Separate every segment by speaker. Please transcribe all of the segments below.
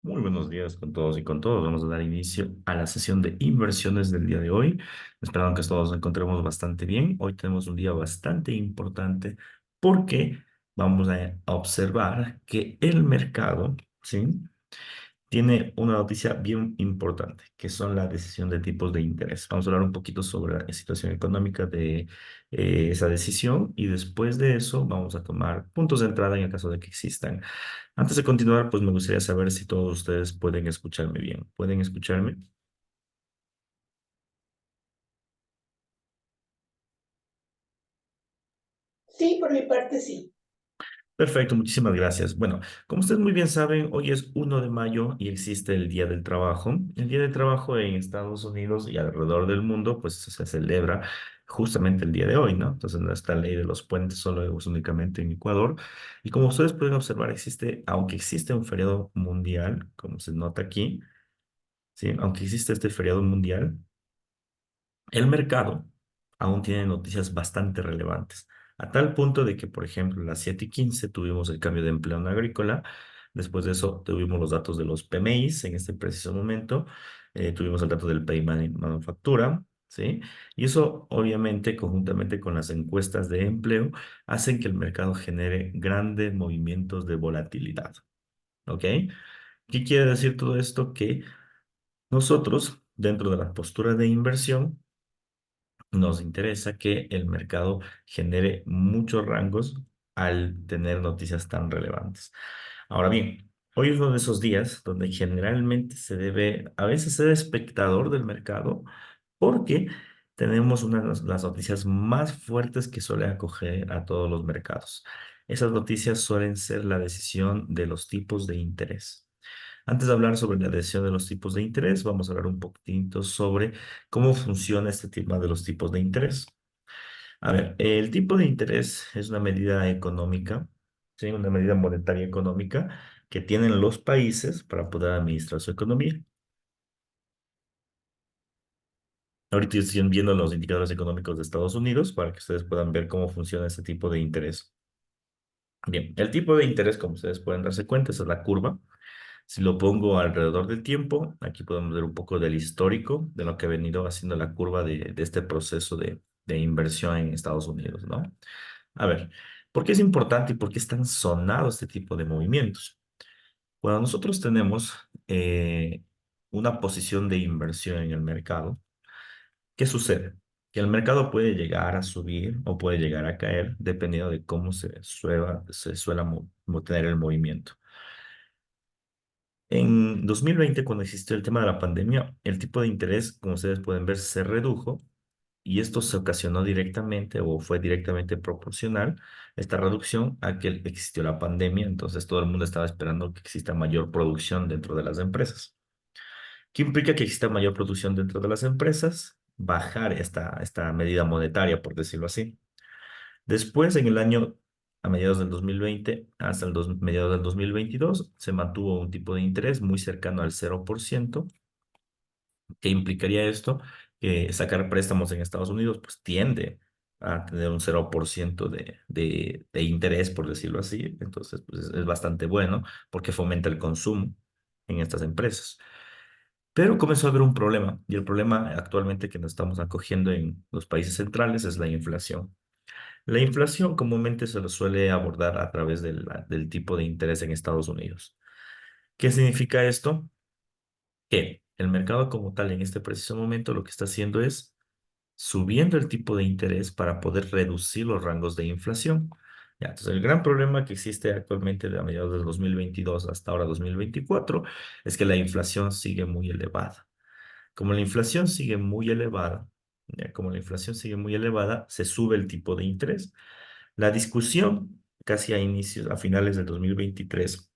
Speaker 1: Muy buenos días con todos y con todos. Vamos a dar inicio a la sesión de inversiones del día de hoy. Esperando que todos nos encontremos bastante bien. Hoy tenemos un día bastante importante porque vamos a observar que el mercado, ¿sí?, tiene una noticia bien importante, que son la decisión de tipos de interés. Vamos a hablar un poquito sobre la situación económica de esa decisión y después de eso vamos a tomar puntos de entrada en el caso de que existan. Antes de continuar, pues me gustaría saber si todos ustedes pueden escucharme bien. ¿Pueden escucharme?
Speaker 2: Sí, por mi parte sí.
Speaker 1: Perfecto, muchísimas gracias. Bueno, como ustedes muy bien saben, hoy es 1 de mayo y existe el Día del Trabajo. El Día del Trabajo en Estados Unidos y alrededor del mundo, pues se celebra justamente el día de hoy, ¿no? Entonces, no está ley de los puentes solo es únicamente en Ecuador. Y como ustedes pueden observar, existe, aunque existe un feriado mundial, como se nota aquí, ¿sí? Aunque existe este feriado mundial, el mercado aún tiene noticias bastante relevantes, a tal punto de que, por ejemplo, a las 7:15 tuvimos el cambio de empleo en agrícola, después de eso tuvimos los datos de los PMIs en este preciso momento, tuvimos el dato del PMI manufactura, ¿sí? Y eso, obviamente, conjuntamente con las encuestas de empleo, hacen que el mercado genere grandes movimientos de volatilidad, ¿ok? ¿Qué quiere decir todo esto? Que nosotros, dentro de la postura de inversión, nos interesa que el mercado genere muchos rangos al tener noticias tan relevantes. Ahora bien, hoy es uno de esos días donde generalmente se debe a veces ser espectador del mercado porque tenemos una de las noticias más fuertes que suele acoger a todos los mercados. Esas noticias suelen ser la decisión de los tipos de interés. Antes de hablar sobre la decisión de los tipos de interés, vamos a hablar un poquitito sobre cómo funciona este tema de los tipos de interés. A ver, el tipo de interés es una medida económica, ¿sí? Una medida monetaria económica que tienen los países para poder administrar su economía. Ahorita estoy viendo los indicadores económicos de Estados Unidos para que ustedes puedan ver cómo funciona este tipo de interés. Bien, el tipo de interés, como ustedes pueden darse cuenta, esa es la curva. Si lo pongo alrededor del tiempo, aquí podemos ver un poco del histórico de lo que ha venido haciendo la curva de este proceso de inversión en Estados Unidos, ¿no? A ver, ¿por qué es importante y por qué es tan sonado este tipo de movimientos? Cuando nosotros tenemos una posición de inversión en el mercado, ¿qué sucede? Que el mercado puede llegar a subir o puede llegar a caer dependiendo de cómo se suela tener el movimiento. En 2020, cuando existió el tema de la pandemia, el tipo de interés, como ustedes pueden ver, se redujo y esto se ocasionó directamente o fue directamente proporcional, esta reducción, a que existió la pandemia. Entonces todo el mundo estaba esperando que exista mayor producción dentro de las empresas. ¿Qué implica que exista mayor producción dentro de las empresas? Bajar esta medida monetaria, por decirlo así. Después, en el año, a mediados del 2020 hasta mediados del 2022, se mantuvo un tipo de interés muy cercano al 0%. ¿Qué implicaría esto? Que sacar préstamos en Estados Unidos, pues tiende a tener un 0% de interés, por decirlo así. Entonces, pues es bastante bueno porque fomenta el consumo en estas empresas. Pero comenzó a haber un problema, y el problema actualmente que nos estamos acogiendo en los países centrales es la inflación. La inflación comúnmente se lo suele abordar a través del tipo de interés en Estados Unidos. ¿Qué significa esto? Que el mercado como tal en este preciso momento lo que está haciendo es subiendo el tipo de interés para poder reducir los rangos de inflación. Ya, entonces, el gran problema que existe actualmente de a mediados del 2022 hasta ahora 2024 es que la inflación sigue muy elevada. Como la inflación sigue muy elevada, como la inflación sigue muy elevada, se sube el tipo de interés. La discusión casi a finales del 2023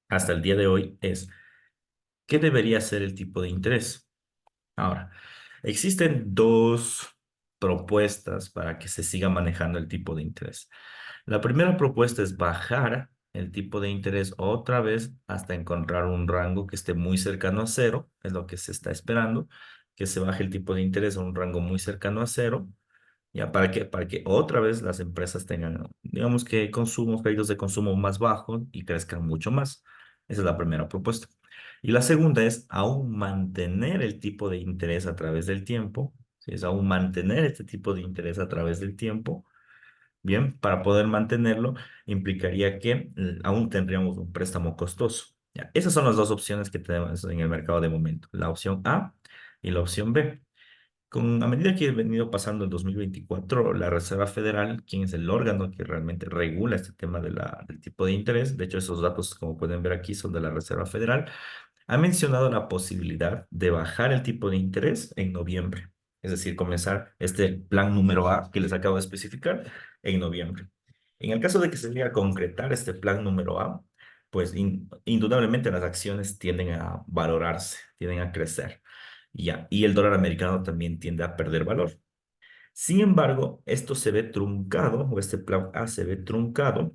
Speaker 1: hasta el día de hoy es, ¿qué debería ser el tipo de interés? Ahora, existen dos propuestas para que se siga manejando el tipo de interés. La primera propuesta es bajar el tipo de interés otra vez hasta encontrar un rango que esté muy cercano a cero, es lo que se está esperando, que se baje el tipo de interés a un rango muy cercano a cero, ya para que otra vez las empresas tengan, digamos que consumos, créditos de consumo más bajos y crezcan mucho más. Esa es la primera propuesta. Y la segunda es aún mantener el tipo de interés a través del tiempo. ¿Sí? Es aún mantener este tipo de interés a través del tiempo. Bien, para poder mantenerlo implicaría que aún tendríamos un préstamo costoso. Ya, esas son las dos opciones que tenemos en el mercado de momento, la opción A y la opción B. A medida que ha venido pasando el 2024, la Reserva Federal, quien es el órgano que realmente regula este tema del tipo de interés, de hecho esos datos, como pueden ver aquí, son de la Reserva Federal, ha mencionado la posibilidad de bajar el tipo de interés en noviembre, es decir, comenzar este plan número A que les acabo de especificar en noviembre. En el caso de que se llegue a concretar este plan número A, pues indudablemente las acciones tienden a valorarse, tienden a crecer. Ya, y el dólar americano también tiende a perder valor. Sin embargo, esto se ve truncado, o este plan A se ve truncado,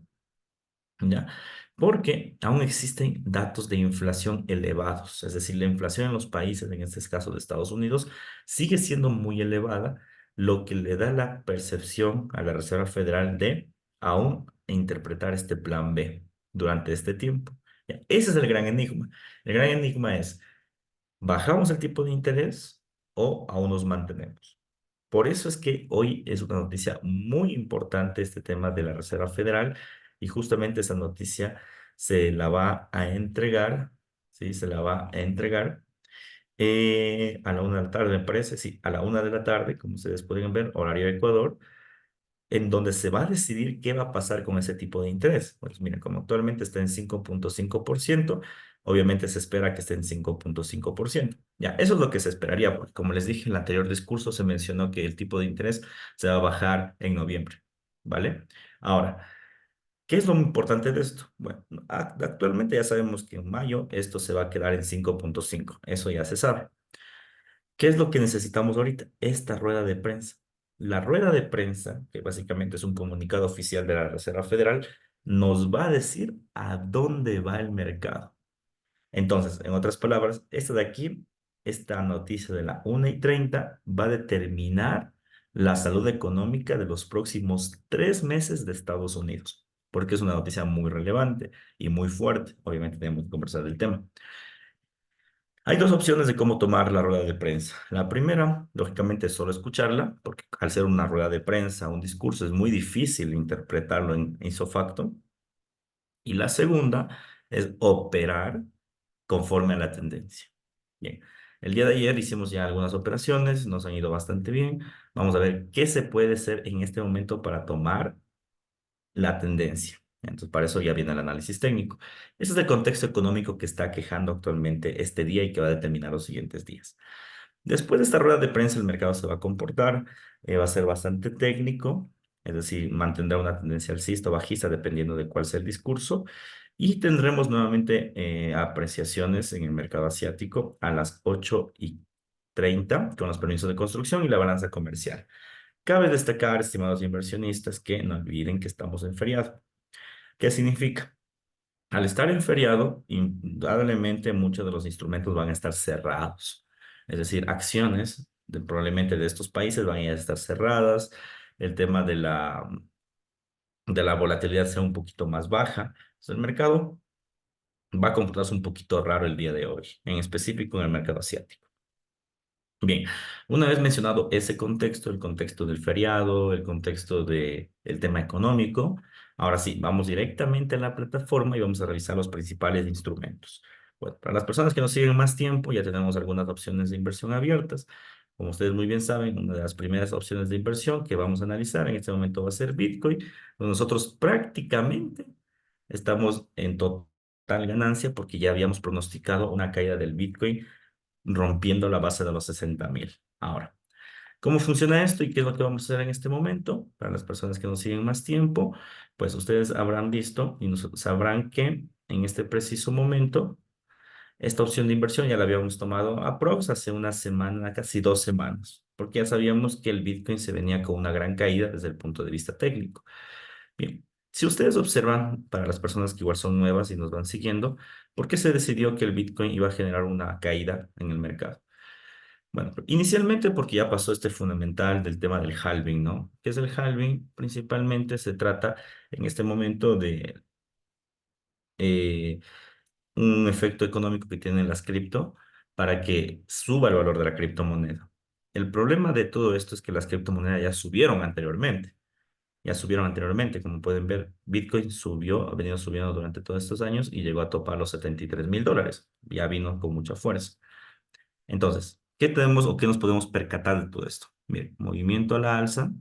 Speaker 1: ¿ya? Porque aún existen datos de inflación elevados, es decir, la inflación en los países, en este caso de Estados Unidos, sigue siendo muy elevada, lo que le da la percepción a la Reserva Federal de aún interpretar este plan B durante este tiempo. ¿Ya? Ese es el gran enigma. El gran enigma es, ¿bajamos el tipo de interés o aún nos mantenemos? Por eso es que hoy es una noticia muy importante este tema de la Reserva Federal y justamente esa noticia se la va a entregar, ¿sí? Se la va a entregar a la 1 de la tarde, me parece, sí, a la 1 de la tarde, como ustedes pueden ver, horario de Ecuador, en donde se va a decidir qué va a pasar con ese tipo de interés. Pues miren, como actualmente está en 5,5%, obviamente se espera que esté en 5,5%. Ya, eso es lo que se esperaría, porque como les dije en el anterior discurso, se mencionó que el tipo de interés se va a bajar en noviembre, ¿vale? Ahora, ¿qué es lo importante de esto? Bueno, actualmente ya sabemos que en mayo esto se va a quedar en 5,5, eso ya se sabe. ¿Qué es lo que necesitamos ahorita? Esta rueda de prensa. La rueda de prensa, que básicamente es un comunicado oficial de la Reserva Federal, nos va a decir a dónde va el mercado. Entonces, en otras palabras, esta de aquí, esta noticia de la 1:30, va a determinar la salud económica de los próximos 3 meses de Estados Unidos, porque es una noticia muy relevante y muy fuerte. Obviamente tenemos que conversar del tema. Hay dos opciones de cómo tomar la rueda de prensa. La primera, lógicamente, es solo escucharla, porque al ser una rueda de prensa, un discurso, es muy difícil interpretarlo en ipso facto. Y la segunda es operar conforme a la tendencia. Bien, el día de ayer hicimos ya algunas operaciones, nos han ido bastante bien. Vamos a ver qué se puede hacer en este momento para tomar la tendencia. Entonces, para eso ya viene el análisis técnico. Ese es el contexto económico que está quejando actualmente este día y que va a determinar los siguientes días. Después de esta rueda de prensa, el mercado se va a comportar, va a ser bastante técnico, es decir, mantendrá una tendencia alcista o bajista dependiendo de cuál sea el discurso. Y tendremos nuevamente apreciaciones en el mercado asiático a las 8:30 con los permisos de construcción y la balanza comercial. Cabe destacar, estimados inversionistas, que no olviden que estamos en feriado. ¿Qué significa? Al estar en feriado, indudablemente muchos de los instrumentos van a estar cerrados. Es decir, acciones probablemente de estos países van a estar cerradas. El tema de la volatilidad sea un poquito más baja. Entonces, el mercado va a comportarse un poquito raro el día de hoy, en específico en el mercado asiático. Bien, una vez mencionado ese contexto, el contexto del feriado, el contexto del tema económico, ahora sí, vamos directamente a la plataforma y vamos a revisar los principales instrumentos. Bueno, para las personas que nos siguen más tiempo, ya tenemos algunas opciones de inversión abiertas. Como ustedes muy bien saben, una de las primeras opciones de inversión que vamos a analizar en este momento va a ser Bitcoin. Pues nosotros prácticamente estamos en total ganancia porque ya habíamos pronosticado una caída del Bitcoin rompiendo la base de los 60.000. Ahora, ¿cómo funciona esto y qué es lo que vamos a hacer en este momento? Para las personas que nos siguen más tiempo, pues ustedes habrán visto y sabrán que en este preciso momento, esta opción de inversión ya la habíamos tomado aprox hace una semana, casi 2 semanas, porque ya sabíamos que el Bitcoin se venía con una gran caída desde el punto de vista técnico. Bien, si ustedes observan, para las personas que igual son nuevas y nos van siguiendo, ¿por qué se decidió que el Bitcoin iba a generar una caída en el mercado? Bueno, inicialmente porque ya pasó este fundamental del tema del halving, ¿no? ¿Qué es el halving? Principalmente se trata en este momento de un efecto económico que tienen las cripto para que suba el valor de la criptomoneda. El problema de todo esto es que las criptomonedas ya subieron anteriormente. Ya subieron anteriormente, como pueden ver, Bitcoin subió, ha venido subiendo durante todos estos años y llegó a topar los $73.000. Ya vino con mucha fuerza. Entonces, ¿qué tenemos o qué nos podemos percatar de todo esto? Miren, movimiento a la alza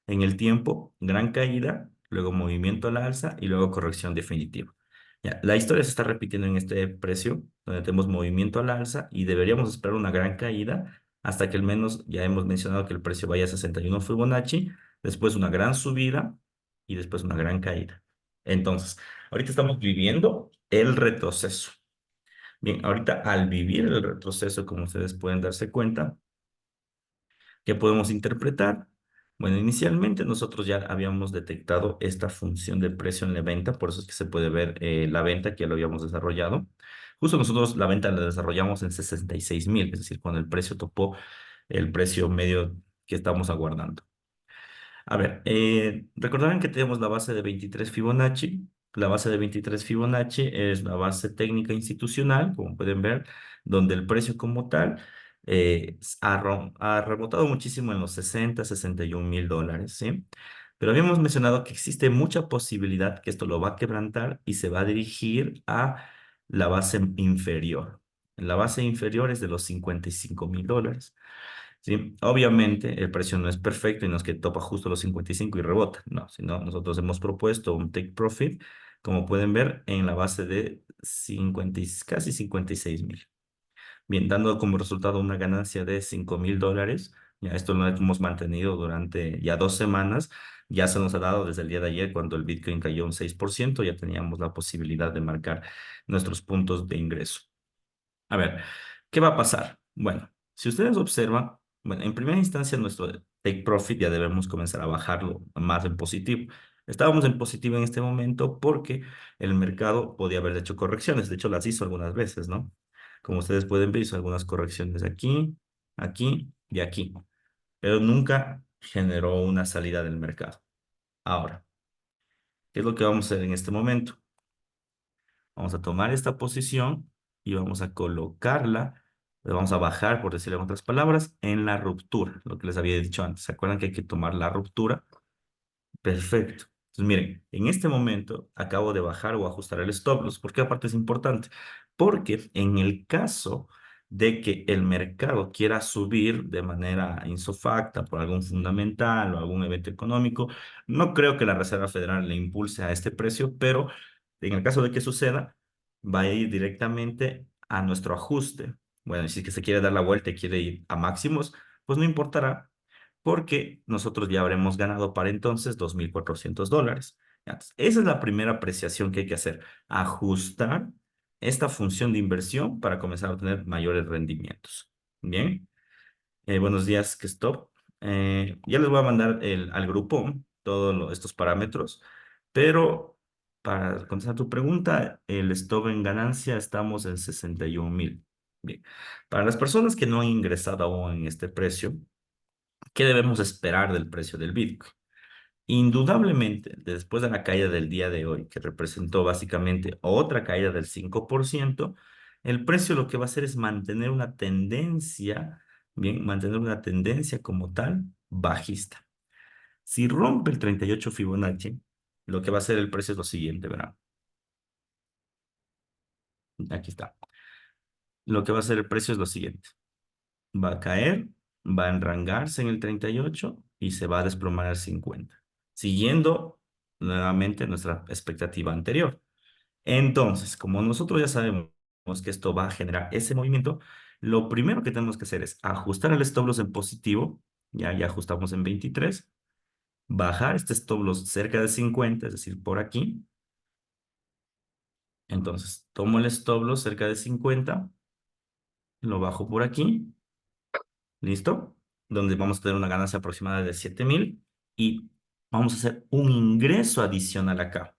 Speaker 1: en el tiempo, gran caída, luego movimiento a la alza y luego corrección definitiva. Ya, la historia se está repitiendo en este precio, donde tenemos movimiento a la alza y deberíamos esperar una gran caída hasta que al menos ya hemos mencionado que el precio vaya a 61 Fibonacci, después una gran subida y después una gran caída. Entonces, ahorita estamos viviendo el retroceso. Bien, ahorita al vivir el retroceso, como ustedes pueden darse cuenta, ¿qué podemos interpretar? Bueno, inicialmente nosotros ya habíamos detectado esta función de precio en la venta, por eso es que se puede ver la venta que ya lo habíamos desarrollado. Justo nosotros la venta la desarrollamos en 66.000, es decir, cuando el precio topó el precio medio que estamos aguardando. A ver, recordarán que tenemos la base de 23 Fibonacci. La base de 23 Fibonacci es la base técnica institucional, como pueden ver, donde el precio como tal ha rebotado muchísimo en los 61 mil dólares, ¿sí? Pero habíamos mencionado que existe mucha posibilidad que esto lo va a quebrantar y se va a dirigir a la base inferior. La base inferior es de los 55.000 dólares. Sí, obviamente el precio no es perfecto y no es que topa justo los 55 y rebota, no, sino nosotros hemos propuesto un take profit, como pueden ver, en la base de 50 casi 56.000. Bien, dando como resultado una ganancia de 5.000 dólares. Ya esto lo hemos mantenido durante ya 2 semanas. Ya se nos ha dado desde el día de ayer cuando el Bitcoin cayó un 6%, ya teníamos la posibilidad de marcar nuestros puntos de ingreso. A ver, ¿qué va a pasar? Bueno, si ustedes observan, bueno, en primera instancia nuestro take profit ya debemos comenzar a bajarlo más en positivo. Estábamos en positivo en este momento porque el mercado podía haber hecho correcciones. De hecho, las hizo algunas veces, ¿no? Como ustedes pueden ver, hizo algunas correcciones aquí, aquí y aquí, pero nunca generó una salida del mercado. Ahora, ¿qué es lo que vamos a hacer en este momento? Vamos a tomar esta posición y vamos a colocarla, le vamos a bajar, por decirlo en otras palabras, en la ruptura, lo que les había dicho antes. ¿Se acuerdan que hay que tomar la ruptura? Perfecto. Entonces, miren, en este momento acabo de bajar o ajustar el stop loss. ¿Por qué aparte es importante? Porque en el caso de que el mercado quiera subir de manera insofacta por algún fundamental o algún evento económico, no creo que la Reserva Federal le impulse a este precio, pero en el caso de que suceda, va a ir directamente a nuestro ajuste. Bueno, si es que se quiere dar la vuelta y quiere ir a máximos, pues no importará porque nosotros ya habremos ganado para entonces 2.400 dólares. Entonces, esa es la primera apreciación que hay que hacer, ajustar esta función de inversión para comenzar a obtener mayores rendimientos. Bien, buenos días, que stop. Ya les voy a mandar al grupo todos estos parámetros, pero para contestar tu pregunta, el stop en ganancia estamos en 61.000. Bien, para las personas que no han ingresado aún en este precio, ¿qué debemos esperar del precio del Bitcoin? Indudablemente, después de la caída del día de hoy, que representó básicamente otra caída del 5%, el precio lo que va a hacer es mantener una tendencia, bien, mantener una tendencia como tal bajista. Si rompe el 38 Fibonacci, lo que va a hacer el precio es lo siguiente, verán. Aquí está. Lo que va a hacer el precio es lo siguiente. Va a caer, va a enrangarse en el 38 y se va a desplomar al 50, siguiendo nuevamente nuestra expectativa anterior. Entonces, como nosotros ya sabemos que esto va a generar ese movimiento, lo primero que tenemos que hacer es ajustar el stop loss en positivo, ya ajustamos en 23, bajar este stop loss cerca de 50, es decir, por aquí. Entonces, tomo el stop loss cerca de 50, lo bajo por aquí. ¿Listo? Donde vamos a tener una ganancia aproximada de 7.000 y vamos a hacer un ingreso adicional acá.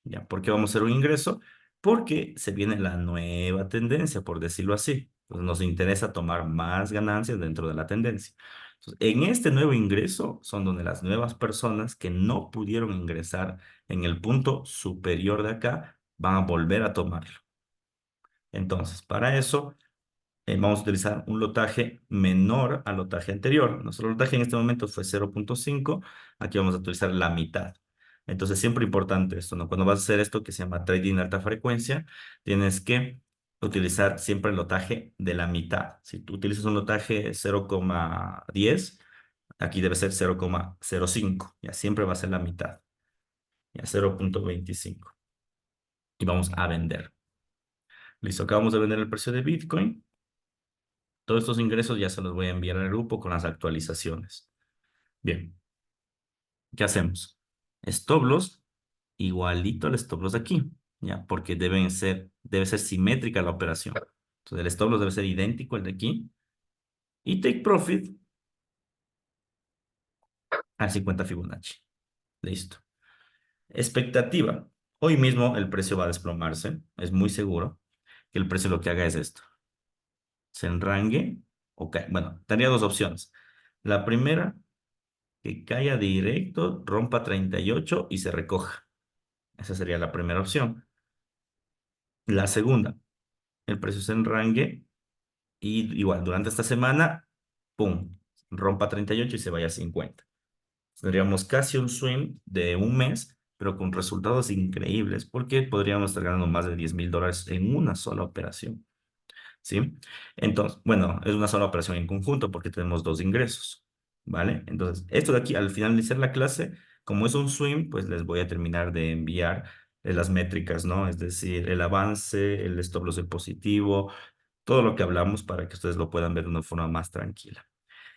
Speaker 1: ¿Ya? ¿Por qué vamos a hacer un ingreso? Porque se viene la nueva tendencia, por decirlo así. Entonces nos interesa tomar más ganancias dentro de la tendencia. Entonces, en este nuevo ingreso son donde las nuevas personas que no pudieron ingresar en el punto superior de acá van a volver a tomarlo. Entonces, para eso vamos a utilizar un lotaje menor al lotaje anterior. Nuestro lotaje en este momento fue 0,5. Aquí vamos a utilizar la mitad. Entonces, siempre importante esto, ¿no? Cuando vas a hacer esto que se llama trading de alta frecuencia, tienes que utilizar siempre el lotaje de la mitad. Si tú utilizas un lotaje 0,10, aquí debe ser 0,05. Ya siempre va a ser la mitad. Ya 0,25. Y vamos a vender. Listo, acabamos de vender el precio de Bitcoin. Todos estos ingresos ya se los voy a enviar al grupo con las actualizaciones. Bien, ¿qué hacemos? Stop loss igualito al stop loss de aquí, ¿ya? Porque debe ser simétrica la operación. Entonces el stop loss debe ser idéntico al de aquí. Y take profit al 50 Fibonacci. Listo. Expectativa. Hoy mismo el precio va a desplomarse. Es muy seguro que el precio lo que haga es esto. Se enrangue o cae. Bueno, tendría dos opciones. La primera, que caiga directo, rompa 38 y se recoja. Esa sería la primera opción. La segunda, el precio se enrangue y igual durante esta semana, ¡pum! Rompa 38 y se vaya a 50. Tendríamos casi un swing de un mes, pero con resultados increíbles porque podríamos estar ganando más de $10,000 en una sola operación. ¿Sí? Entonces, bueno, es una sola operación en conjunto porque tenemos dos ingresos, ¿vale? Entonces, esto de aquí, al finalizar la clase, como es un swing, pues les voy a terminar de enviar las métricas, ¿no? Es decir, el avance, el stop loss del positivo, todo lo que hablamos para que ustedes lo puedan ver de una forma más tranquila.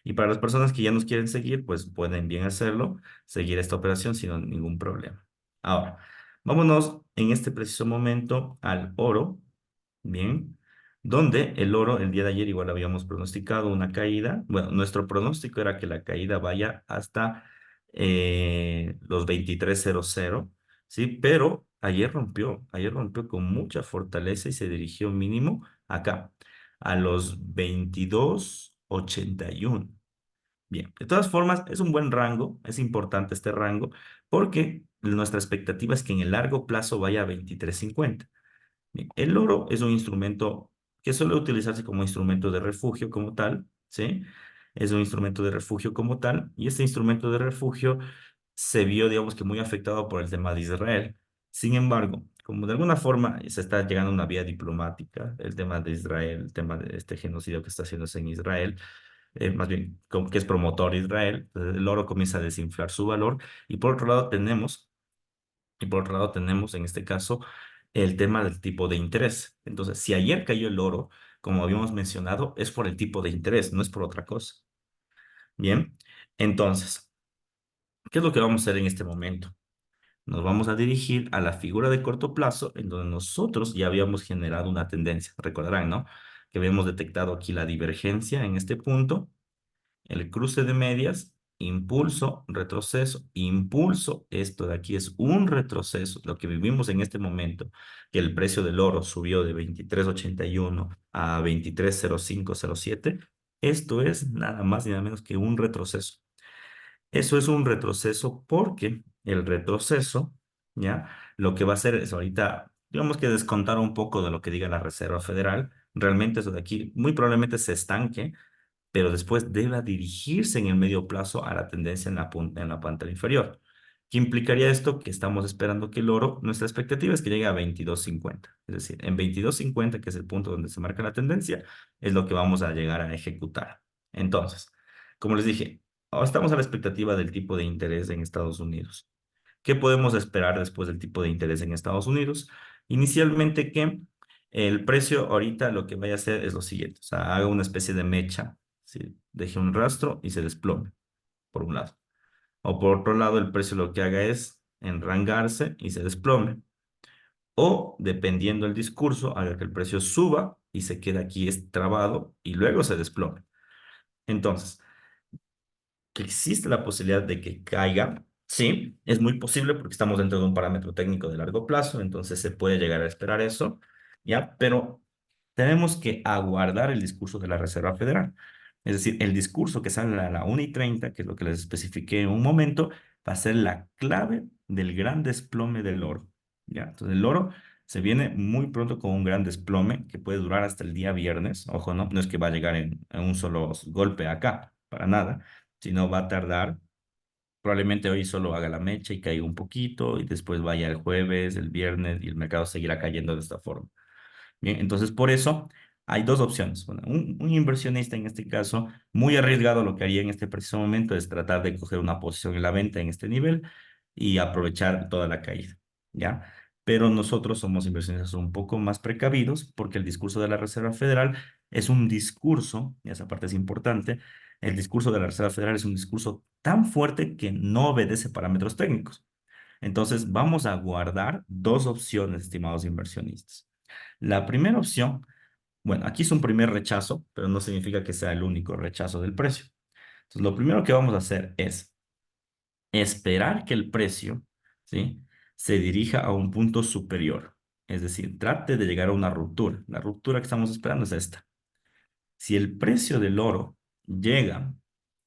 Speaker 1: Y para las personas que ya nos quieren seguir, pues pueden bien hacerlo, seguir esta operación sin ningún problema. Ahora, vámonos en este preciso momento al oro. Bien, donde el oro el día de ayer igual habíamos pronosticado una caída. Bueno, nuestro pronóstico era que la caída vaya hasta los 23.00, ¿sí? Pero ayer rompió con mucha fortaleza y se dirigió mínimo acá, a los 22.81. Bien, de todas formas, es un buen rango, es importante este rango, porque nuestra expectativa es que en el largo plazo vaya a 23.50. Bien, el oro es un instrumento que suele utilizarse como instrumento de refugio como tal, ¿sí? Es un instrumento de refugio como tal, y este instrumento de refugio se vio, digamos que muy afectado por el tema de Israel. Sin embargo, como de alguna forma se está llegando a una vía diplomática, el tema de Israel, el tema de este genocidio que está haciéndose en Israel, más bien como que es promotor Israel, el oro comienza a desinflar su valor, y por otro lado tenemos en este caso el tema del tipo de interés. Entonces, si ayer cayó el oro, como habíamos mencionado, es por el tipo de interés, no es por otra cosa. Bien, entonces, ¿qué es lo que vamos a hacer en este momento? Nos vamos a dirigir a la figura de corto plazo, en donde nosotros ya habíamos generado una tendencia. Recordarán, ¿no? Que habíamos detectado aquí la divergencia en este punto, el cruce de medias, impulso, retroceso, impulso. Esto de aquí es un retroceso. Lo que vivimos en este momento, que el precio del oro subió de 23.81 a 23.0507. Esto es nada más y nada menos que un retroceso. Eso es un retroceso porque el retroceso, ¿ya? Lo que va a hacer es ahorita, digamos que descontar un poco de lo que diga la Reserva Federal. Realmente eso de aquí muy probablemente se estanque, pero después deba dirigirse en el medio plazo a la tendencia en la pantalla inferior. ¿Qué implicaría esto? Que estamos esperando que el oro, nuestra expectativa es que llegue a 22.50. Es decir, en 22.50, que es el punto donde se marca la tendencia, es lo que vamos a llegar a ejecutar. Entonces, como les dije, ahora estamos a la expectativa del tipo de interés en Estados Unidos. ¿Qué podemos esperar después del tipo de interés en Estados Unidos? Inicialmente que el precio ahorita lo que vaya a hacer es lo siguiente, o sea, haga una especie de mecha, ¿sí? Deje un rastro y se desplome, por un lado. O por otro lado, el precio lo que haga es enrangarse y se desplome. O, dependiendo del discurso, haga que el precio suba y se quede aquí trabado y luego se desplome. Entonces, que existe la posibilidad de que caiga, sí, es muy posible porque estamos dentro de un parámetro técnico de largo plazo, entonces se puede llegar a esperar eso, ¿ya? Pero tenemos que aguardar el discurso de la Reserva Federal. Es decir, el discurso que sale a la 1:30, que es lo que les especifiqué en un momento, va a ser la clave del gran desplome del oro, ¿ya? Entonces, el oro Se viene muy pronto con un gran desplome que puede durar hasta el día viernes. Ojo, no, no es que va a llegar en un solo golpe acá, para nada, sino va a tardar. Probablemente hoy solo haga la mecha y caiga un poquito y después vaya el jueves, el viernes y el mercado seguirá cayendo de esta forma. Bien, entonces por eso hay dos opciones. Bueno, un inversionista en este caso, muy arriesgado, lo que haría en este preciso momento es tratar de coger una posición en la venta en este nivel y aprovechar toda la caída, ¿ya? Pero nosotros somos inversionistas un poco más precavidos porque el discurso de la Reserva Federal es un discurso, y esa parte es importante, el discurso de la Reserva Federal es un discurso tan fuerte que no obedece parámetros técnicos. Entonces, vamos a guardar dos opciones, estimados inversionistas. La primera opción, bueno, aquí es un primer rechazo, pero no significa que sea el único rechazo del precio. Entonces, lo primero que vamos a hacer es esperar que el precio, ¿sí?, se dirija a un punto superior. Es decir, trate de llegar a una ruptura. La ruptura que estamos esperando es esta. Si el precio del oro llega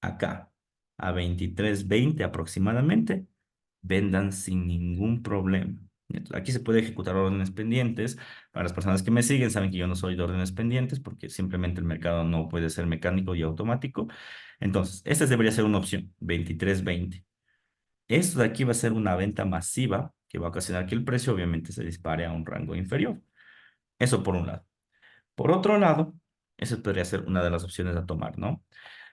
Speaker 1: acá a 23.20 aproximadamente, vendan sin ningún problema. Aquí se puede ejecutar órdenes pendientes. Para las personas que me siguen, saben que yo no soy de órdenes pendientes porque simplemente el mercado no puede ser mecánico y automático. Entonces, esta debería ser una opción, 23.20. Esto de aquí va a ser una venta masiva que va a ocasionar que el precio obviamente se dispare a un rango inferior. Eso por un lado. Por otro lado, esa podría ser una de las opciones a tomar, ¿no?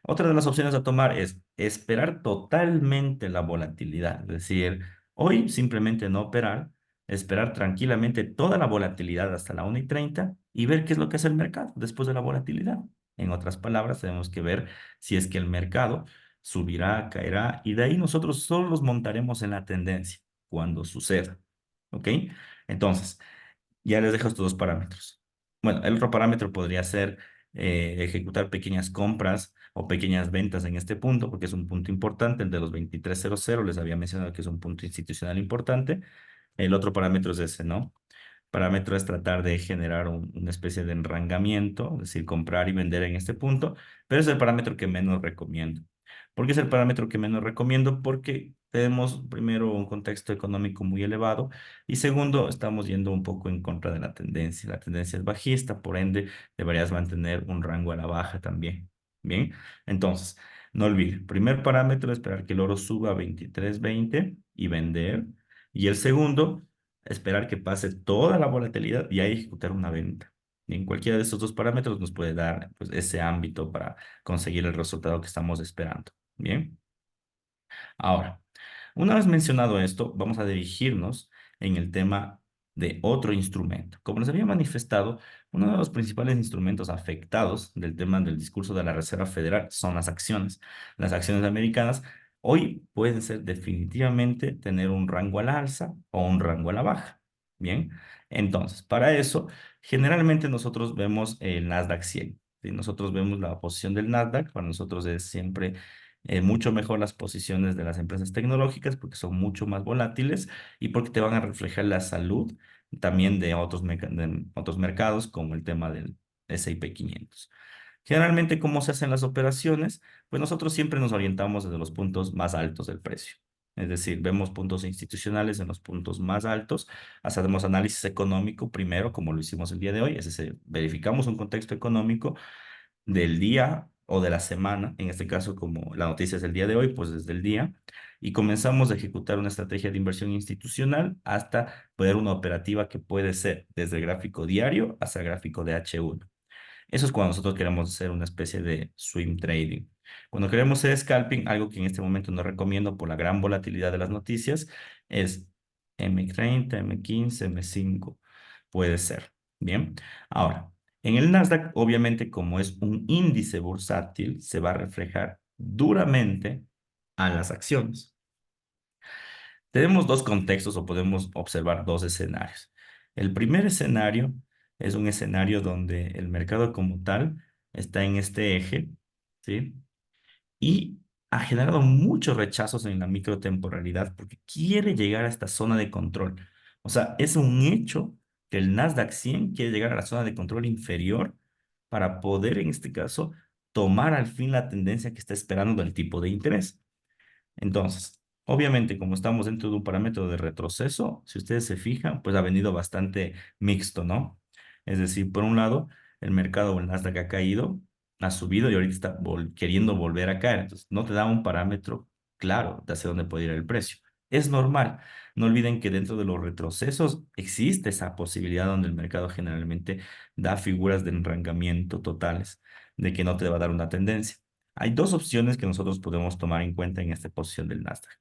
Speaker 1: Otra de las opciones a tomar es esperar totalmente la volatilidad, es decir, hoy simplemente no operar, esperar tranquilamente toda la volatilidad hasta la 1:30 y ver qué es lo que hace el mercado después de la volatilidad. En otras palabras, tenemos que ver si es que el mercado subirá, caerá y de ahí nosotros solo los montaremos en la tendencia cuando suceda, ¿ok? Entonces, ya les dejo estos dos parámetros. Bueno, el otro parámetro podría ser ejecutar pequeñas compras o pequeñas ventas en este punto, porque es un punto importante, el de los 23.00, les había mencionado que es un punto institucional importante. El otro parámetro es ese, ¿no? Parámetro es tratar de generar una especie de enrangamiento, es decir, comprar y vender en este punto, pero es el parámetro que menos recomiendo. ¿Por qué es el parámetro que menos recomiendo? Porque tenemos primero un contexto económico muy elevado y segundo, estamos yendo un poco en contra de la tendencia. La tendencia es bajista, por ende, deberías mantener un rango a la baja también. Bien, entonces, no olviden, primer parámetro, esperar que el oro suba a 23.20 y vender. Y el segundo, esperar que pase toda la volatilidad y ahí ejecutar una venta. Y en cualquiera de estos dos parámetros nos puede dar pues, ese ámbito para conseguir el resultado que estamos esperando. Bien, ahora, una vez mencionado esto, vamos a dirigirnos en el tema de otro instrumento. Como les había manifestado, uno de los principales instrumentos afectados del tema del discurso de la Reserva Federal son las acciones. Las acciones americanas hoy pueden ser definitivamente tener un rango a la alza o un rango a la baja. Bien, entonces, para eso, generalmente nosotros vemos el Nasdaq 100. ¿Sí? Nosotros vemos la posición del Nasdaq, para nosotros es siempre mucho mejor las posiciones de las empresas tecnológicas porque son mucho más volátiles y porque te van a reflejar la salud también de de otros mercados como el tema del S&P 500. Generalmente, ¿cómo se hacen las operaciones? Pues nosotros siempre nos orientamos desde los puntos más altos del precio. Es decir, vemos puntos institucionales en los puntos más altos, hacemos análisis económico primero, como lo hicimos el día de hoy, es decir, verificamos un contexto económico del día o de la semana, en este caso como la noticia es el día de hoy, pues desde el día, y comenzamos a ejecutar una estrategia de inversión institucional hasta poder una operativa que puede ser desde el gráfico diario hasta el gráfico de H1. Eso es cuando nosotros queremos hacer una especie de swing trading. Cuando queremos hacer scalping, algo que en este momento no recomiendo por la gran volatilidad de las noticias, es M30, M15, M5. Puede ser. Bien. Ahora, en el Nasdaq, obviamente, como es un índice bursátil, se va a reflejar duramente a las acciones. Tenemos dos contextos o podemos observar dos escenarios. El primer escenario es un escenario donde el mercado como tal está en este eje, ¿sí? Y ha generado muchos rechazos en la microtemporalidad porque quiere llegar a esta zona de control. O sea, es un hecho que el Nasdaq 100 quiere llegar a la zona de control inferior para poder, en este caso, tomar al fin la tendencia que está esperando del tipo de interés. Entonces, Obviamente, como estamos dentro de un parámetro de retroceso, si ustedes se fijan, pues ha venido bastante mixto, ¿no? Es decir, por un lado, el mercado o el Nasdaq ha caído, ha subido y ahorita está queriendo volver a caer. Entonces, no te da un parámetro claro de hacia dónde puede ir el precio. Es normal. No olviden que dentro de los retrocesos existe esa posibilidad donde el mercado generalmente da figuras de enrancamiento totales, de que no te va a dar una tendencia. Hay dos opciones que nosotros podemos tomar en cuenta en esta posición del Nasdaq.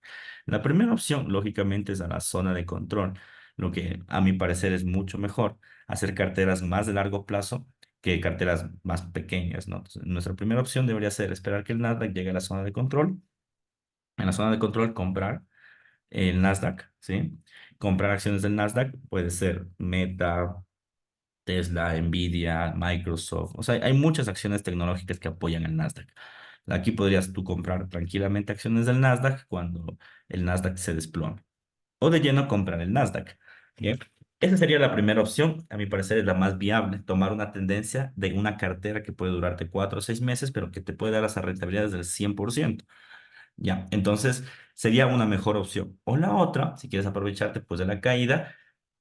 Speaker 1: La primera opción, lógicamente, es a la zona de control, lo que a mi parecer es mucho mejor, hacer carteras más de largo plazo que carteras más pequeñas, ¿no? Entonces, nuestra primera opción debería ser esperar que el Nasdaq llegue a la zona de control. En la zona de control, comprar el Nasdaq, ¿sí? Comprar acciones del Nasdaq puede ser Meta, Tesla, Nvidia, Microsoft. O sea, hay muchas acciones tecnológicas que apoyan el Nasdaq. Aquí podrías tú comprar tranquilamente acciones del Nasdaq cuando el Nasdaq se desplome. O de lleno comprar el Nasdaq. Bien. Esa sería la primera opción. A mi parecer es la más viable. Tomar una tendencia de una cartera que puede durarte 4 o 6 meses, pero que te puede dar las rentabilidades del 100%. Ya, entonces sería una mejor opción. O la otra, si quieres aprovecharte pues de la caída,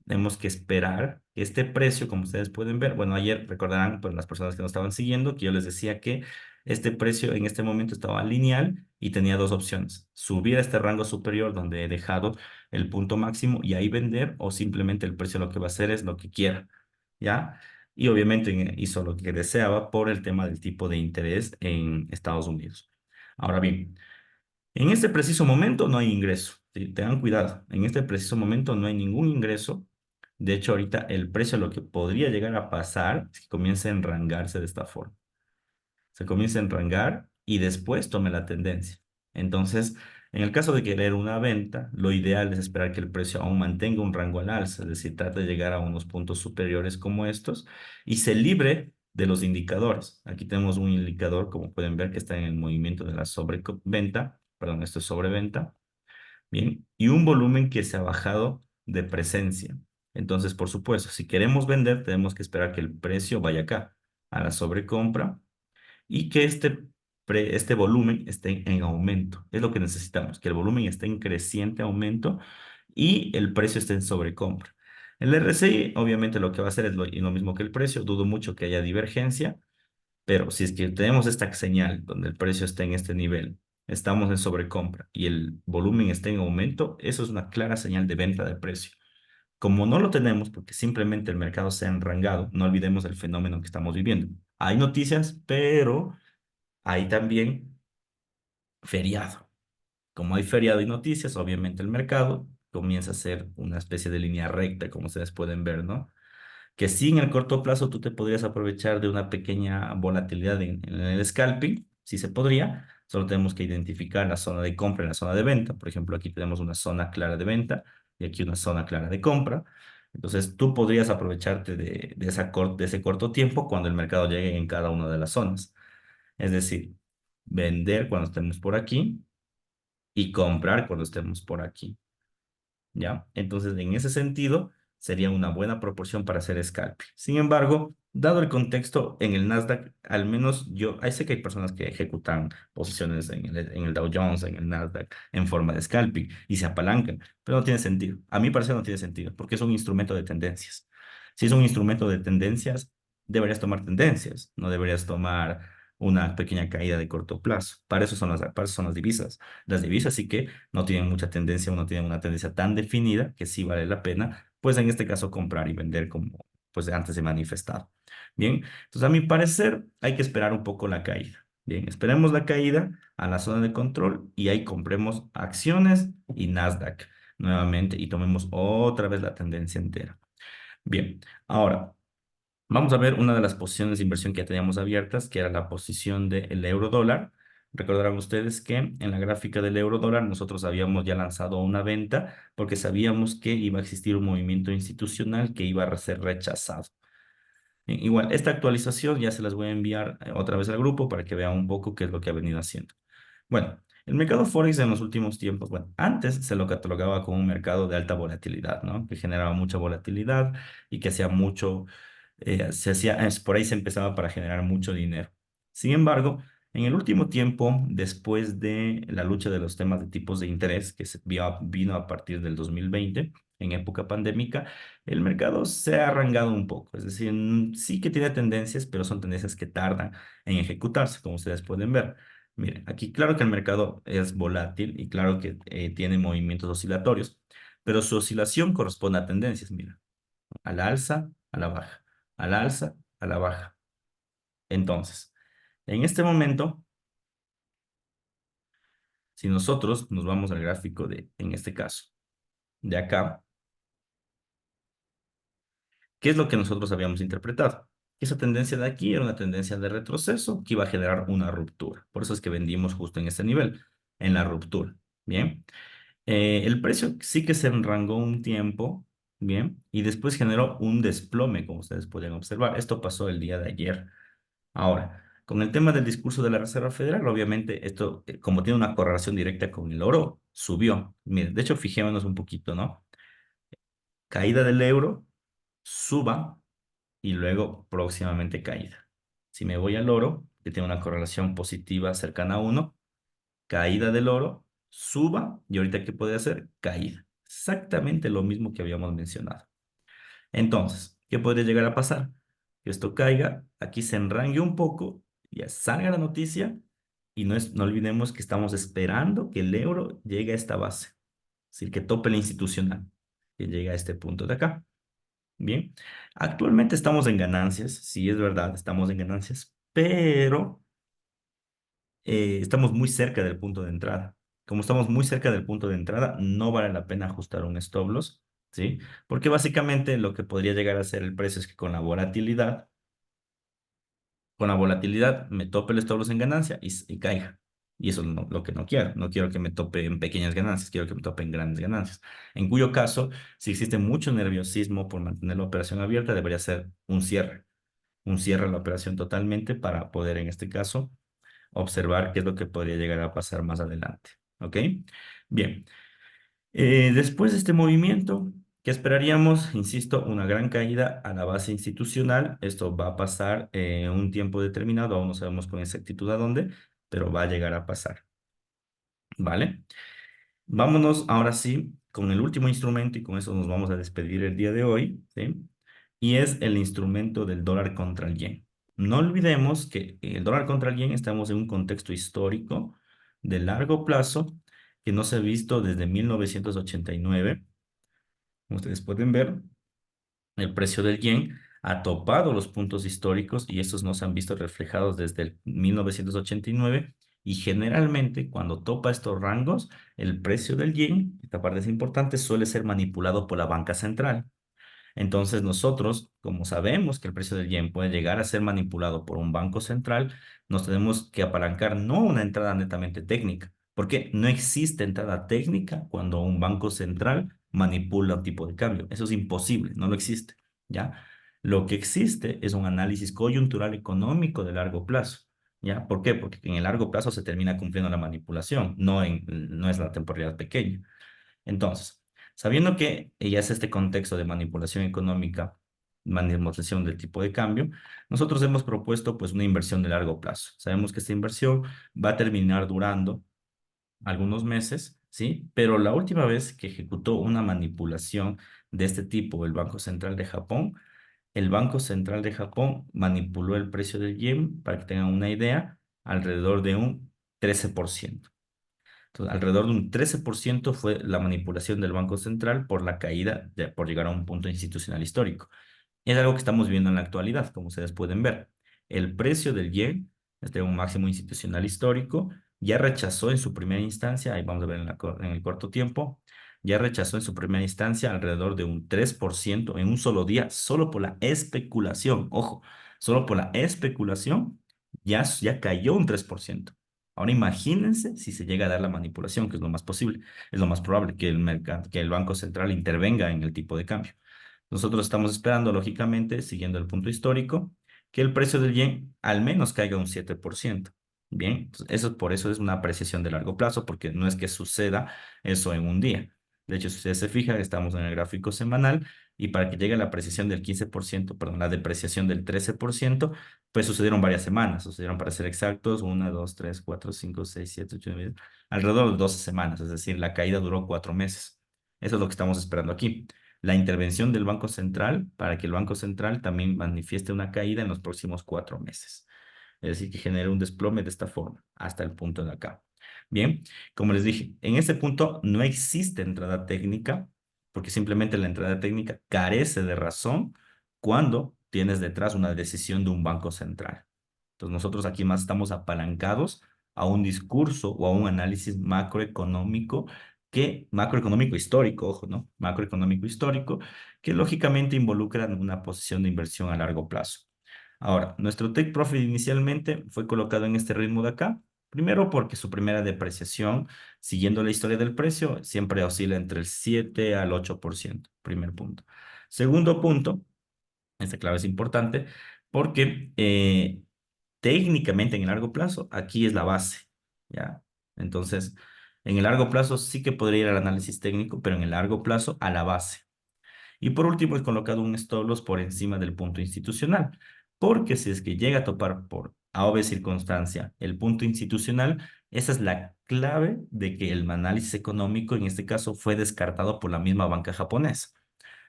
Speaker 1: tenemos que esperar que este precio, como ustedes pueden ver, bueno, ayer recordarán pues las personas que nos estaban siguiendo que yo les decía que este precio en este momento estaba lineal y tenía dos opciones: subir a este rango superior donde he dejado el punto máximo y ahí vender, o simplemente el precio lo que va a hacer es lo que quiera, ¿ya? Y obviamente hizo lo que deseaba por el tema del tipo de interés en Estados Unidos. Ahora bien, en este preciso momento no hay ingreso. ¿Sí? Tengan cuidado. En este preciso momento no hay ningún ingreso. De hecho, ahorita el precio, lo que podría llegar a pasar es que comience a enrangarse de esta forma. Se comienza a enrangar y después tome la tendencia. Entonces, en el caso de querer una venta, lo ideal es esperar que el precio aún mantenga un rango al alza, es decir, trate de llegar a unos puntos superiores como estos y se libre de los indicadores. Aquí tenemos un indicador, como pueden ver, que está en el movimiento de la sobreventa, perdón, esto es sobreventa, bien, y un volumen que se ha bajado de presencia. Entonces, por supuesto, si queremos vender, tenemos que esperar que el precio vaya acá, a la sobrecompra, y que este volumen esté en aumento. Es lo que necesitamos, que el volumen esté en creciente aumento y el precio esté en sobrecompra. El RSI, obviamente, lo que va a hacer es lo mismo que el precio. Dudo mucho que haya divergencia, pero si es que tenemos esta señal donde el precio está en este nivel, estamos en sobrecompra y el volumen está en aumento, eso es una clara señal de venta de precio. Como no lo tenemos, porque simplemente el mercado se ha enrangado, no olvidemos el fenómeno que estamos viviendo. Hay noticias, pero hay también feriado. Como hay feriado y noticias, obviamente el mercado comienza a ser una especie de línea recta, como ustedes pueden ver, ¿no? Que sí, en el corto plazo tú te podrías aprovechar de una pequeña volatilidad en el scalping, sí se podría. Solo tenemos que identificar la zona de compra y la zona de venta. Por ejemplo, aquí tenemos una zona clara de venta y aquí una zona clara de compra. Entonces, tú podrías aprovecharte de ese corto tiempo cuando el mercado llegue en cada una de las zonas. Es decir, vender cuando estemos por aquí y comprar cuando estemos por aquí. ¿Ya? Entonces, en ese sentido, sería una buena proporción para hacer scalping. Sin embargo, dado el contexto en el Nasdaq, al menos yo, ahí sé que hay personas que ejecutan posiciones en el Dow Jones, en el Nasdaq, en forma de scalping y se apalancan, pero no tiene sentido. A mí parece no tiene sentido, porque es un instrumento de tendencias. Si es un instrumento de tendencias, deberías tomar tendencias, no deberías tomar una pequeña caída de corto plazo. Para eso son las divisas. Las divisas sí que no tienen mucha tendencia o no tienen una tendencia tan definida que sí vale la pena, pues en este caso comprar y vender como pues antes de manifestado. Bien, entonces a mi parecer hay que esperar un poco la caída. Bien, esperemos la caída a la zona de control y ahí compremos acciones y Nasdaq nuevamente y tomemos otra vez la tendencia entera. Bien, ahora vamos a ver una de las posiciones de inversión que ya teníamos abiertas, que era la posición del euro dólar. Recordarán ustedes que en la gráfica del euro dólar nosotros habíamos ya lanzado una venta porque sabíamos que iba a existir un movimiento institucional que iba a ser rechazado. Bien, igual, esta actualización ya se las voy a enviar otra vez al grupo para que vean un poco qué es lo que ha venido haciendo. Bueno, el mercado Forex en los últimos tiempos, bueno, antes se lo catalogaba como un mercado de alta volatilidad, ¿no? Que generaba mucha volatilidad y que hacía mucho, por ahí se empezaba para generar mucho dinero. Sin embargo, En el último tiempo, después de la lucha de los temas de tipos de interés que vino a partir del 2020, en época pandémica, el mercado se ha arrangado un poco. Es decir, sí que tiene tendencias, pero son tendencias que tardan en ejecutarse, como ustedes pueden ver. Miren, aquí claro que el mercado es volátil y claro que tiene movimientos oscilatorios, pero su oscilación corresponde a tendencias, mira, a la alza, a la baja, a la alza, a la baja. Entonces, en este momento, si nosotros nos vamos al gráfico de, en este caso, de acá, ¿qué es lo que nosotros habíamos interpretado? Esa tendencia de aquí era una tendencia de retroceso que iba a generar una ruptura. Por eso es que vendimos justo en este nivel, en la ruptura. Bien. El precio sí que se enrangó un tiempo, bien, y después generó un desplome, como ustedes pueden observar. Esto pasó el día de ayer. Ahora, con el tema del discurso de la Reserva Federal, obviamente esto, como tiene una correlación directa con el oro, subió. Miren, de hecho, fijémonos un poquito, ¿no? Caída del euro, suba y luego próximamente caída. Si me voy al oro, que tiene una correlación positiva cercana a uno, caída del oro, suba y ahorita ¿qué puede hacer? Caída. Exactamente lo mismo que habíamos mencionado. Entonces, ¿qué podría llegar a pasar? Que esto caiga, aquí se enrangue un poco, ya salga la noticia y no olvidemos que estamos esperando que el euro llegue a esta base, es decir, que tope la institucional, que llegue a este punto de acá. Bien, actualmente estamos en ganancias, sí es verdad, estamos en ganancias, pero estamos muy cerca del punto de entrada. Como estamos muy cerca del punto de entrada, no vale la pena ajustar un stop loss, ¿sí? Porque básicamente lo que podría llegar a ser el precio es que con la volatilidad me tope el stop loss en ganancia y caiga. Y eso es lo que no quiero. No quiero que me tope en pequeñas ganancias, quiero que me tope en grandes ganancias. En cuyo caso, si existe mucho nerviosismo por mantener la operación abierta, debería ser un cierre a la operación totalmente para poder, en este caso, observar qué es lo que podría llegar a pasar más adelante. ¿Ok? Bien. Después de este movimiento, ¿qué esperaríamos? Insisto, una gran caída a la base institucional. Esto va a pasar en un tiempo determinado, aún no sabemos con exactitud a dónde, pero va a llegar a pasar. ¿Vale? Vámonos ahora sí con el último instrumento y con eso nos vamos a despedir el día de hoy, ¿sí? Y es el instrumento del dólar contra el yen. No olvidemos que el dólar contra el yen estamos en un contexto histórico de largo plazo que no se ha visto desde 1989. Como ustedes pueden ver, el precio del yen ha topado los puntos históricos y estos no se han visto reflejados desde el 1989 y generalmente cuando topa estos rangos, el precio del yen, esta parte es importante, suele ser manipulado por la banca central. Entonces nosotros, como sabemos que el precio del yen puede llegar a ser manipulado por un banco central, nos tenemos que apalancar no una entrada netamente técnica, porque no existe entrada técnica cuando un banco central manipula un tipo de cambio. Eso es imposible, no lo existe, ¿ya? Lo que existe es un análisis coyuntural económico de largo plazo, ¿ya? ¿Por qué? Porque en el largo plazo se termina cumpliendo la manipulación, no es la temporalidad pequeña. Entonces, sabiendo que ya es este contexto de manipulación económica, manipulación del tipo de cambio, nosotros hemos propuesto pues una inversión de largo plazo. Sabemos que esta inversión va a terminar durando algunos meses, ¿sí? Pero la última vez que ejecutó una manipulación de este tipo, el Banco Central de Japón, el Banco Central de Japón manipuló el precio del yen, para que tengan una idea, alrededor de un 13%. Entonces, alrededor de un 13% fue la manipulación del Banco Central por la caída, por llegar a un punto institucional histórico. Es algo que estamos viendo en la actualidad, como ustedes pueden ver. El precio del yen, este un máximo institucional histórico, ya rechazó en su primera instancia, ahí vamos a ver en el corto tiempo, ya rechazó en su primera instancia alrededor de un 3% en un solo día, solo por la especulación. Ojo, solo por la especulación ya cayó un 3%. Ahora imagínense si se llega a dar la manipulación, que es lo más posible, es lo más probable que el mercado, que el Banco Central intervenga en el tipo de cambio. Nosotros estamos esperando, lógicamente, siguiendo el punto histórico, que el precio del yen al menos caiga un 7%. Bien, entonces, eso por eso es una apreciación de largo plazo, porque no es que suceda eso en un día. De hecho, si ustedes se fijan, estamos en el gráfico semanal y para que llegue a la apreciación del 15%, perdón, la depreciación del 13%, pues sucedieron varias semanas, sucedieron para ser exactos, 1, 2, 3, 4, 5, 6, 7, 8, 9, alrededor de 12 semanas, es decir, la caída duró 4 meses. Eso es lo que estamos esperando aquí. La intervención del Banco Central para que el Banco Central también manifieste una caída en los próximos 4 meses. Es decir, que genere un desplome de esta forma, hasta el punto de acá. Bien, como les dije, en este punto no existe entrada técnica, porque simplemente la entrada técnica carece de razón cuando tienes detrás una decisión de un banco central. Entonces nosotros aquí más estamos apalancados a un discurso o a un análisis macroeconómico histórico, ojo, ¿no? Macroeconómico histórico, que lógicamente involucra una posición de inversión a largo plazo. Ahora, nuestro take profit inicialmente fue colocado en este ritmo de acá, primero porque su primera depreciación, siguiendo la historia del precio, siempre oscila entre el 7 al 8%, primer punto. Segundo punto, esta clave es importante porque técnicamente en el largo plazo, aquí es la base, ¿ya? Entonces, en el largo plazo sí que podría ir al análisis técnico, pero en el largo plazo a la base. Y por último, he colocado un stop loss por encima del punto institucional, porque si es que llega a topar por A o B circunstancia el punto institucional, esa es la clave de que el análisis económico en este caso fue descartado por la misma banca japonesa.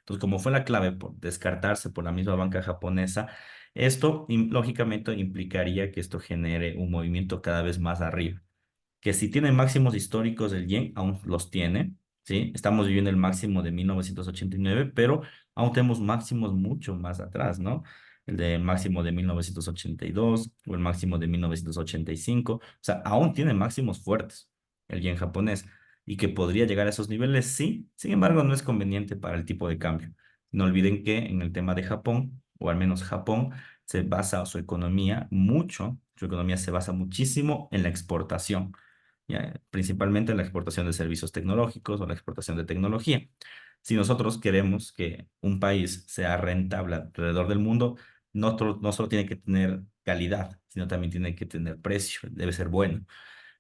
Speaker 1: Entonces, como fue la clave por descartarse por la misma banca japonesa, esto lógicamente implicaría que esto genere un movimiento cada vez más arriba, que si tiene máximos históricos del yen, aún los tiene, ¿sí? Estamos viviendo el máximo de 1989, pero aún tenemos máximos mucho más atrás, ¿no? El de máximo de 1982 o el máximo de 1985, o sea, aún tiene máximos fuertes el yen japonés y que podría llegar a esos niveles, sí, sin embargo, no es conveniente para el tipo de cambio. No olviden que en el tema de Japón, o al menos Japón, se basa su economía mucho, su economía se basa muchísimo en la exportación, ya, principalmente en la exportación de servicios tecnológicos o la exportación de tecnología. Si nosotros queremos que un país sea rentable alrededor del mundo, no solo tiene que tener calidad, sino también tiene que tener precio, debe ser bueno.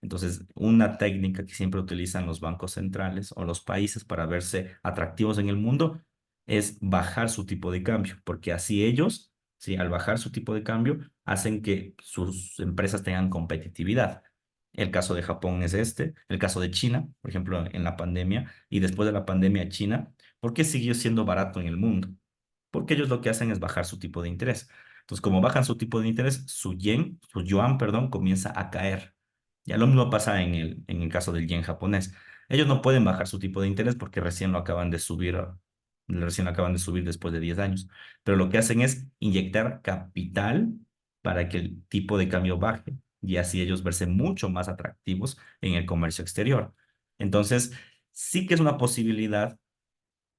Speaker 1: Entonces, una técnica que siempre utilizan los bancos centrales o los países para verse atractivos en el mundo es bajar su tipo de cambio, porque así ellos, sí, al bajar su tipo de cambio, hacen que sus empresas tengan competitividad. El caso de Japón es este, el caso de China, por ejemplo, en la pandemia y después de la pandemia China, ¿por qué siguió siendo barato en el mundo? Porque ellos lo que hacen es bajar su tipo de interés. Entonces, como bajan su tipo de interés, su yuan, perdón, comienza a caer. Ya lo mismo pasa en el caso del yen japonés. Ellos no pueden bajar su tipo de interés porque recién lo acaban de subir después de 10 años. Pero lo que hacen es inyectar capital para que el tipo de cambio baje y así ellos verse mucho más atractivos en el comercio exterior. Entonces, sí que es una posibilidad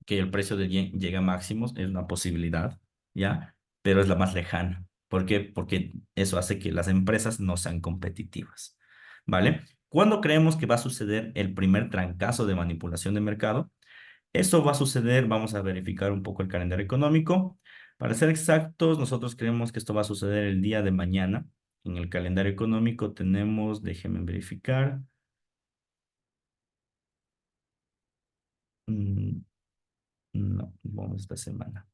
Speaker 1: que el precio del yen llegue a máximos, es una posibilidad, ¿ya? Pero es la más lejana. ¿Por qué? Porque eso hace que las empresas no sean competitivas, ¿vale? ¿Cuándo creemos que va a suceder el primer trancazo de manipulación de mercado? Eso va a suceder, vamos a verificar un poco el calendario económico. Para ser exactos, nosotros creemos que esto va a suceder el día de mañana. En el calendario económico tenemos, déjenme verificar, mm, no, vamos esta semana.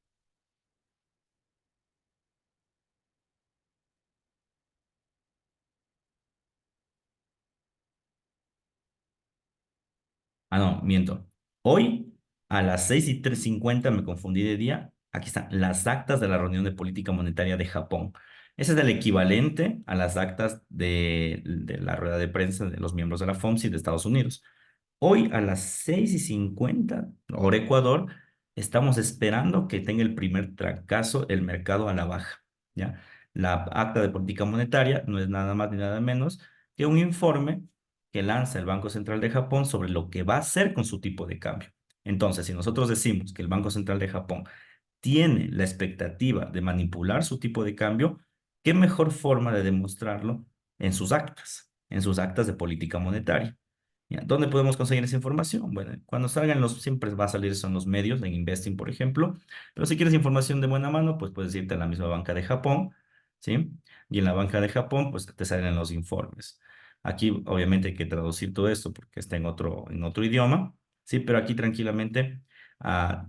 Speaker 1: Ah, no, miento. Hoy a las 6:50 me confundí de día. Aquí están las actas de la reunión de política monetaria de Japón. Ese es el equivalente a las actas de la rueda de prensa de los miembros de la FOMC de Estados Unidos. Hoy a las 6:50, hora Ecuador, estamos esperando que tenga el primer trancazo el mercado a la baja, ¿ya? La acta de política monetaria no es nada más ni nada menos que un informe que lanza el Banco Central de Japón sobre lo que va a hacer con su tipo de cambio. Entonces, si nosotros decimos que el Banco Central de Japón tiene la expectativa de manipular su tipo de cambio, ¿qué mejor forma de demostrarlo en sus actas de política monetaria? ¿Ya? ¿Dónde podemos conseguir esa información? Bueno, cuando salgan siempre va a salir eso en los medios, en Investing, por ejemplo, pero si quieres información de buena mano, pues puedes irte a la misma banca de Japón, ¿sí? Y en la banca de Japón, pues te salen los informes. Aquí, obviamente, hay que traducir todo esto porque está en otro idioma, Sí, pero aquí tranquilamente,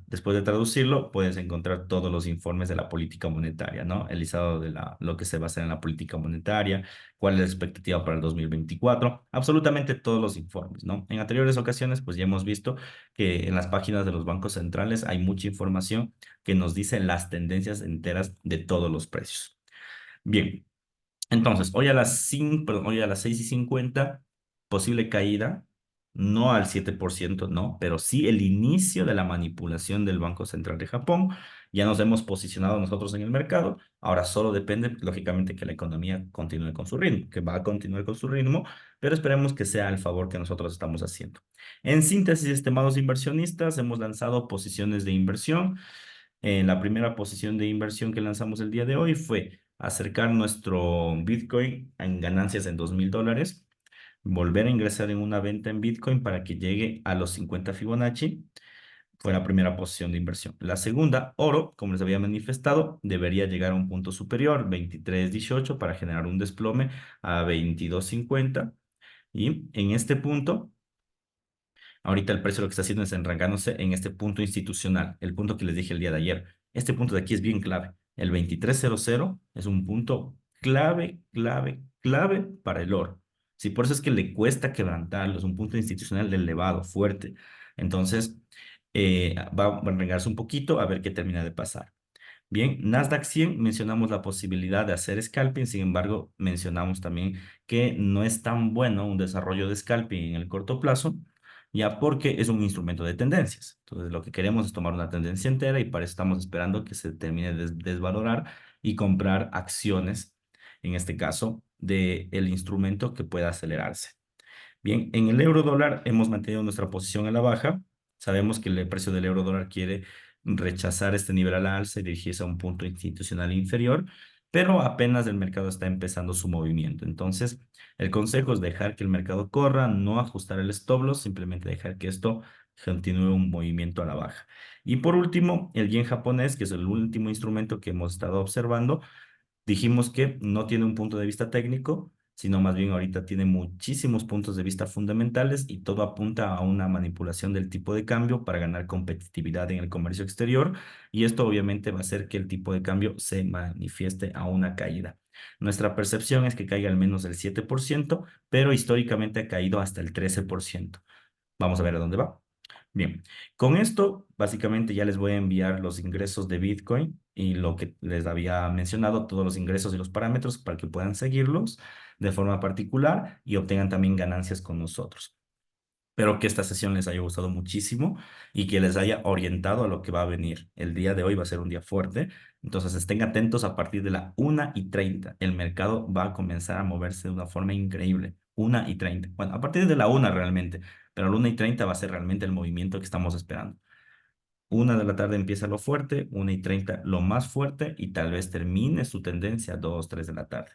Speaker 1: después de traducirlo, puedes encontrar todos los informes de la política monetaria, ¿no? El listado de lo que se va a hacer en la política monetaria, cuál es la expectativa para el 2024, absolutamente todos los informes, ¿no? En anteriores ocasiones, pues ya hemos visto que en las páginas de los bancos centrales hay mucha información que nos dice las tendencias enteras de todos los precios. Bien. Entonces, hoy a las 5, perdón, hoy a las 6:50, posible caída, no al 7%, no, pero sí el inicio de la manipulación del Banco Central de Japón. Ya nos hemos posicionado nosotros en el mercado. Ahora solo depende, lógicamente, que la economía continúe con su ritmo, que va a continuar con su ritmo, pero esperemos que sea el favor que nosotros estamos haciendo. En síntesis, estimados inversionistas, hemos lanzado posiciones de inversión. La primera posición de inversión que lanzamos el día de hoy fue acercar nuestro Bitcoin en ganancias en $2,000, volver a ingresar en una venta en Bitcoin para que llegue a los 50 Fibonacci. Fue la primera posición de inversión. La segunda, oro, como les había manifestado, debería llegar a un punto superior, 23.18, para generar un desplome a 22.50. Y en este punto ahorita el precio lo que está haciendo es enrancándose en este punto institucional, el punto que les dije el día de ayer. Este punto de aquí es bien clave. El 2300 es un punto clave, clave, clave para el oro. Sí, por eso es que le cuesta quebrantarlo, es un punto institucional elevado, fuerte. Entonces, va a arreglarse un poquito a ver qué termina de pasar. Bien, Nasdaq 100 mencionamos la posibilidad de hacer scalping, sin embargo, mencionamos también que no es tan bueno un desarrollo de scalping en el corto plazo, ya porque es un instrumento de tendencias. Entonces, lo que queremos es tomar una tendencia entera y para eso estamos esperando que se termine de desvalorar y comprar acciones, en este caso, del instrumento que pueda acelerarse. Bien, en el euro dólar hemos mantenido nuestra posición a la baja. Sabemos que el precio del euro dólar quiere rechazar este nivel a la alza y dirigirse a un punto institucional inferior, pero apenas el mercado está empezando su movimiento. Entonces, el consejo es dejar que el mercado corra, no ajustar el stop loss, simplemente dejar que esto continúe un movimiento a la baja. Y por último, el yen japonés, que es el último instrumento que hemos estado observando. Dijimos que no tiene un punto de vista técnico, sino más bien ahorita tiene muchísimos puntos de vista fundamentales y todo apunta a una manipulación del tipo de cambio para ganar competitividad en el comercio exterior y esto obviamente va a hacer que el tipo de cambio se manifieste a una caída. Nuestra percepción es que caiga al menos el 7%, pero históricamente ha caído hasta el 13%. Vamos a ver a dónde va. Bien, con esto básicamente ya les voy a enviar los ingresos de Bitcoin y lo que les había mencionado, todos los ingresos y los parámetros para que puedan seguirlos de forma particular y obtengan también ganancias con nosotros. Espero que esta sesión les haya gustado muchísimo y que les haya orientado a lo que va a venir. El día de hoy va a ser un día fuerte, entonces estén atentos a partir de la 1:30. El mercado va a comenzar a moverse de una forma increíble. 1:30. Bueno, a partir de la 1 realmente, pero a la 1:30 va a ser realmente el movimiento que estamos esperando. 1 de la tarde empieza lo fuerte, 1:30 lo más fuerte y tal vez termine su tendencia a 2, 3 de la tarde.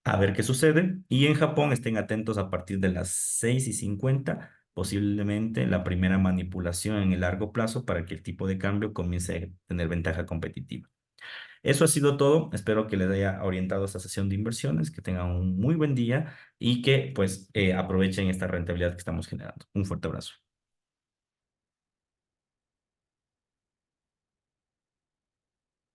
Speaker 1: A ver qué sucede. Y en Japón estén atentos a partir de las 6:50, posiblemente la primera manipulación en el largo plazo para que el tipo de cambio comience a tener ventaja competitiva. Eso ha sido todo. Espero que les haya orientado esta sesión de inversiones, que tengan un muy buen día y que pues aprovechen esta rentabilidad que estamos generando. Un fuerte abrazo.